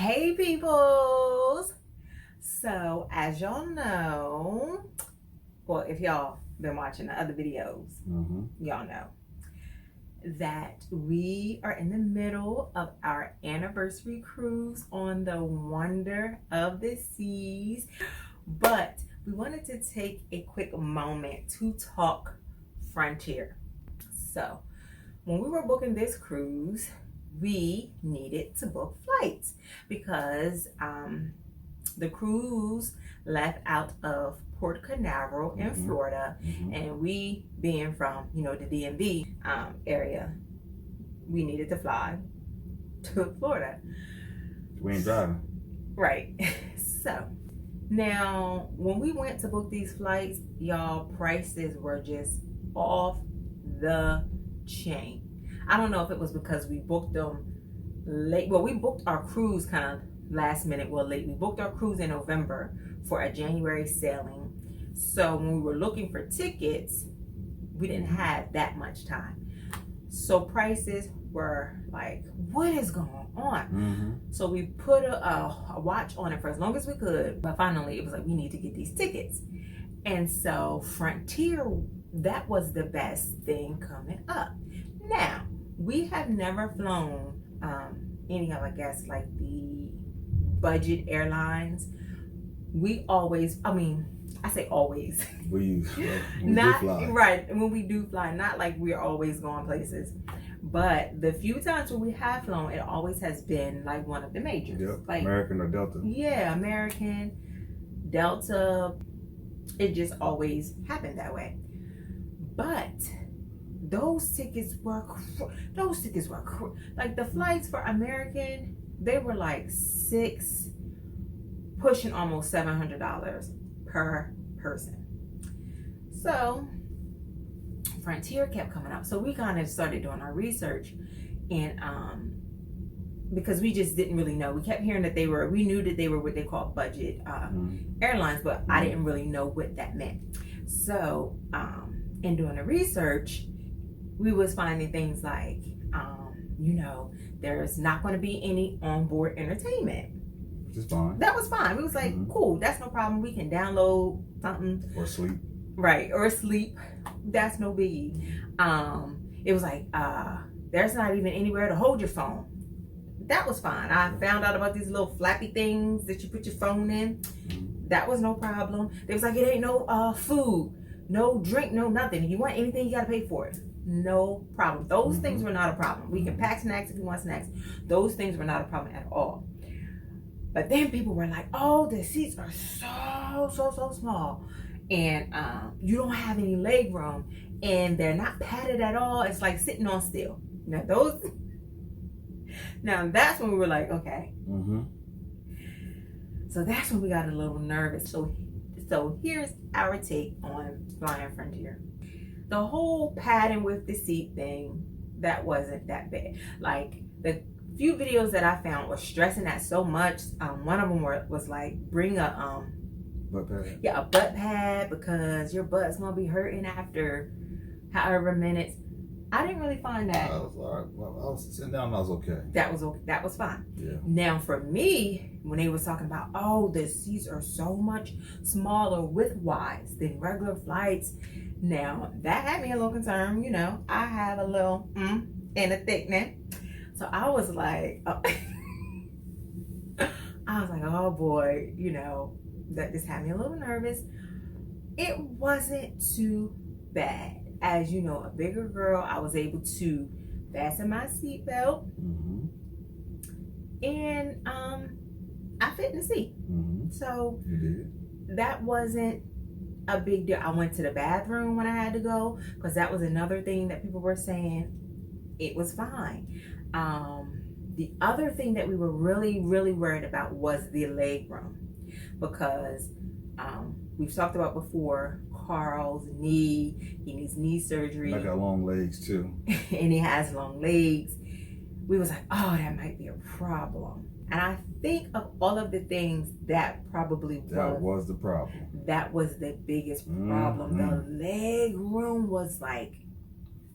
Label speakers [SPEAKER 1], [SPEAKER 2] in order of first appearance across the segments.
[SPEAKER 1] Hey peoples! So as y'all know, well, if y'all been watching the other videos, y'all know that we are in the middle of our anniversary cruise on the Wonder of the Seas. But we wanted to take a quick moment to talk Frontier. So when we were booking this cruise, we needed to book flights because the cruise left out of Port Canaveral in Florida, and we being from the DMV area, we needed to fly to Florida.
[SPEAKER 2] We ain't driving.
[SPEAKER 1] Right. So now when we went to book these flights, y'all, prices were just off the chain. I don't know if it was because we booked them late. Well, we booked our cruise kind of last minute, late. We booked our cruise in November for a January sailing. So when we were looking for tickets, we didn't have that much time. So prices were like, what is going on? So we put a watch on it for as long as we could. But finally, it was like, we need to get these tickets. And so Frontier, that was the best thing coming up. Now, we have never flown any of, I guess, like the budget airlines. We always, I say always.
[SPEAKER 2] We
[SPEAKER 1] Not
[SPEAKER 2] do fly.
[SPEAKER 1] Right, when we do fly, not like we're always going places. But the few times when we have flown, it always has been like one of the majors.
[SPEAKER 2] Yep.
[SPEAKER 1] Like
[SPEAKER 2] American or Delta.
[SPEAKER 1] Yeah, American, Delta. It just always happened that way. But those tickets were like the flights for American, they were like $600, pushing almost $700 per person. So Frontier kept coming up, so we kind of started doing our research, and because we just didn't really know. We kept hearing that we knew that they were what they call budget airlines, but I didn't really know what that meant. So in doing the research, we was finding things like, there's not going to be any onboard entertainment.
[SPEAKER 2] Which is fine.
[SPEAKER 1] That was fine. We was like, cool, that's no problem. We can download something.
[SPEAKER 2] Or sleep.
[SPEAKER 1] Right, or sleep. That's no biggie. It was like, there's not even anywhere to hold your phone. That was fine. I found out about these little flappy things that you put your phone in. That was no problem. They was like, it ain't no food, no drink, no nothing. If you want anything, you got to pay for it. No problem. Those things were not a problem. We can pack snacks if you want snacks. Those things were not a problem at all. But then people were like, oh, the seats are so small. And you don't have any leg room. And they're not padded at all. It's like sitting on steel. Now that's when we were like, okay. So that's when we got a little nervous. So here's our take on flying Frontier. The whole padding with the seat thing, that wasn't that bad. Like the few videos that I found was stressing that so much. One of them was like, bring a
[SPEAKER 2] butt pad.
[SPEAKER 1] Yeah, a butt pad, because your butt's gonna be hurting after however minutes. I didn't really find that.
[SPEAKER 2] I was all right. Well, I was sitting down. I was okay.
[SPEAKER 1] That was fine.
[SPEAKER 2] Yeah.
[SPEAKER 1] Now for me, when they was talking about, oh, the seats are so much smaller width-wise than regular flights, now that had me a little concerned. I have a little and a thickening, so I was like, oh. Oh boy, that just had me a little nervous. It wasn't too bad. As you know, a bigger girl, I was able to fasten my seatbelt, and I fit in the seat. So
[SPEAKER 2] you did.
[SPEAKER 1] That wasn't a big deal. I went to the bathroom when I had to go, because that was another thing that people were saying. It was fine. The other thing that we were really, really worried about was the leg room, because we've talked about before, Carl's knee, he needs knee surgery.
[SPEAKER 2] I got long legs too.
[SPEAKER 1] And he has long legs. We was like, oh, that might be a problem. And I think of all of the things, that
[SPEAKER 2] was the problem.
[SPEAKER 1] That was the biggest problem. The leg room was like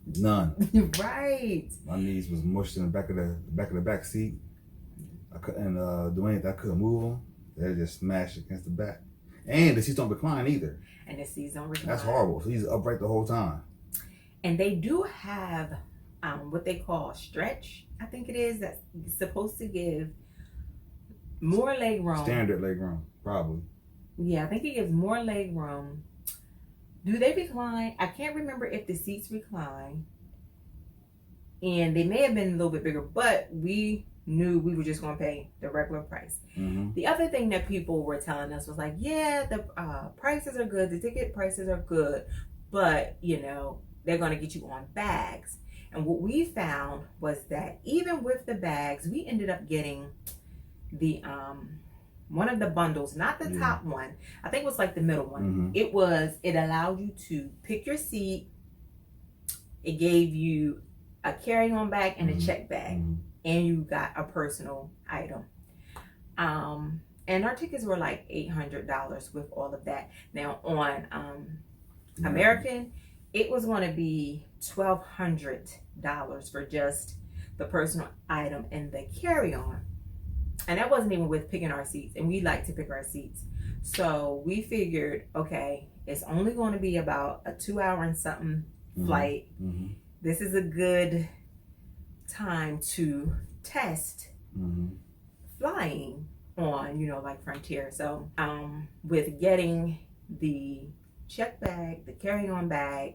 [SPEAKER 2] none.
[SPEAKER 1] Right.
[SPEAKER 2] My knees was mushed in the back of the back seat. I couldn't do anything. I couldn't move them. They just smashed against the back. And the seats don't recline either.
[SPEAKER 1] And the seats don't recline.
[SPEAKER 2] That's horrible. So he's upright the whole time.
[SPEAKER 1] And they do have what they call stretch, I think it is, that's supposed to give more leg room.
[SPEAKER 2] Standard leg room, probably.
[SPEAKER 1] Yeah, I think it gives more leg room. Do they recline? I can't remember if the seats recline. And they may have been a little bit bigger, but we knew we were just going to pay the regular price.
[SPEAKER 2] Mm-hmm.
[SPEAKER 1] The other thing that people were telling us was like, yeah, the prices are good. The ticket prices are good. But, you know, they're going to get you on bags. And what we found was that even with the bags, we ended up getting the one of the bundles, not the top one. I think it was like the middle one.
[SPEAKER 2] Mm-hmm.
[SPEAKER 1] It allowed you to pick your seat. It gave you a carry-on bag and a check bag. And you got a personal item. And our tickets were like $800 with all of that. Now on American, it was going to be $1,200 for just the personal item and the carry-on. And that wasn't even with picking our seats. And we like to pick our seats. So we figured, okay, it's only going to be about a 2-hour and something flight. This is a good time to test flying on, you know, like Frontier. So with getting the check bag, the carry-on bag,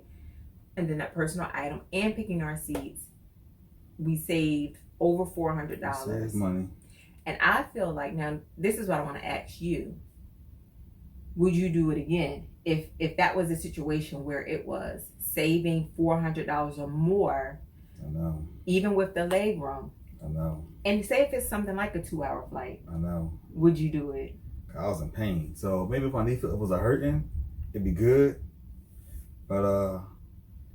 [SPEAKER 1] and then that personal item and picking our seats, we saved over $400.
[SPEAKER 2] Saved money.
[SPEAKER 1] And I feel like, now this is what I want to ask you. Would you do it again if that was a situation where it was saving $400 or more?
[SPEAKER 2] I know.
[SPEAKER 1] Even with the leg room.
[SPEAKER 2] I know.
[SPEAKER 1] And say if it's something like a 2-hour flight.
[SPEAKER 2] I know.
[SPEAKER 1] Would you do it?
[SPEAKER 2] I was in pain. So maybe if my knee was hurting, it'd be good. But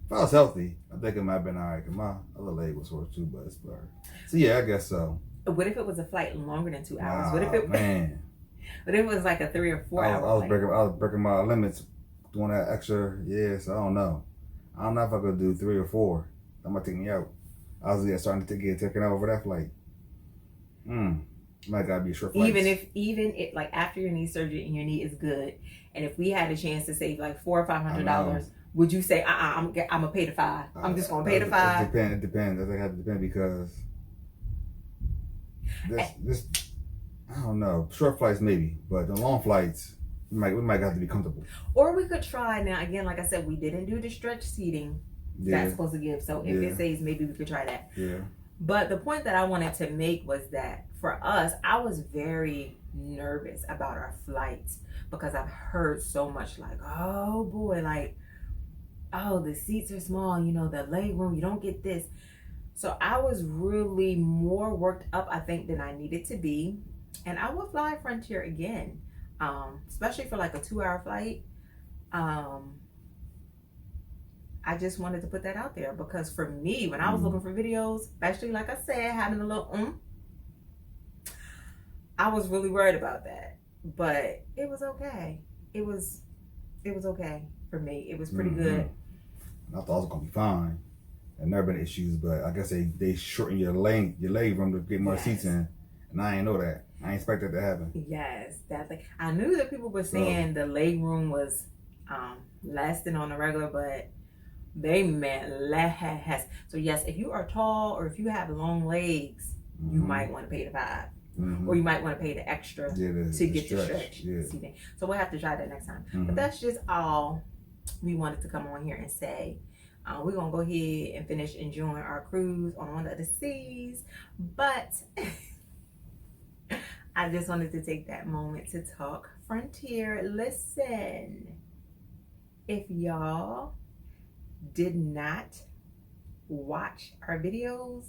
[SPEAKER 2] if I was healthy, I think it might have been all right. Cause my other leg was sore too, but it's blurred. So yeah, I guess so.
[SPEAKER 1] What if it was a flight longer than 2 hours?
[SPEAKER 2] Nah,
[SPEAKER 1] What if it
[SPEAKER 2] man?
[SPEAKER 1] What if it was like a 3 or 4 hour flight?
[SPEAKER 2] I was breaking my limits doing that extra. Yes, I don't know. I don't know if I could do 3 or 4. That might take me out. I was starting to get taken out over that flight. Might gotta be a short flight.
[SPEAKER 1] Even if like after your knee surgery and your knee is good, and if we had a chance to save like $400 or $500, would you say I'm gonna pay the $5? I'm just gonna pay the $5.
[SPEAKER 2] It depends. I think it has to depend because this I don't know. Short flights maybe, but the long flights we might have to be comfortable.
[SPEAKER 1] Or we could try now. Again, like I said, we didn't do the stretch seating. That's supposed to give. So if it says, maybe we could try that.
[SPEAKER 2] Yeah.
[SPEAKER 1] But the point that I wanted to make was that for us, I was very nervous about our flights because I've heard so much like, oh boy, like, oh, the seats are small, you know, the leg room, you don't get this. So I was really more worked up, I think, than I needed to be. And I will fly Frontier again, especially for like a 2-hour flight. I just wanted to put that out there because for me, when I was looking for videos, especially like I said, having a little I was really worried about that. But it was okay. It was okay for me. It was pretty good.
[SPEAKER 2] I thought I was gonna be fine. There never been issues, but I guess they shorten your leg room to get more seats in. And I ain't know that. I ain't expect that to happen.
[SPEAKER 1] Yes, definitely. I knew that people were saying the leg room was less than on the regular, but they meant less. So yes, if you are tall or if you have long legs, you might want to pay the $5. Or you might want to pay the extra to get the stretch seating. So we'll have to try that next time. But that's just all we wanted to come on here and say. We're going to go ahead and finish enjoying our cruise on one of the seas. But I just wanted to take that moment to talk Frontier. Listen, if y'all did not watch our videos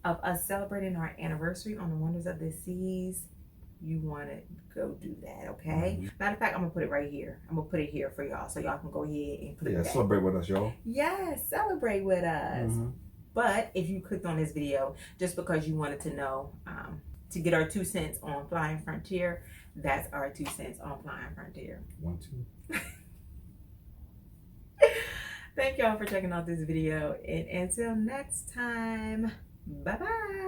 [SPEAKER 1] of us celebrating our anniversary on the Wonders of the Seas, you want to go do that, okay? Matter of fact, I'm gonna put it right here. I'm gonna put it here for y'all so y'all can go ahead and put it back.
[SPEAKER 2] Celebrate with us, y'all.
[SPEAKER 1] Yes, celebrate with us. But if you clicked on this video just because you wanted to know, to get our 2 cents on Flying Frontier, that's our 2 cents on Flying Frontier.
[SPEAKER 2] 1, 2.
[SPEAKER 1] Thank y'all for checking out this video, and until next time, bye bye.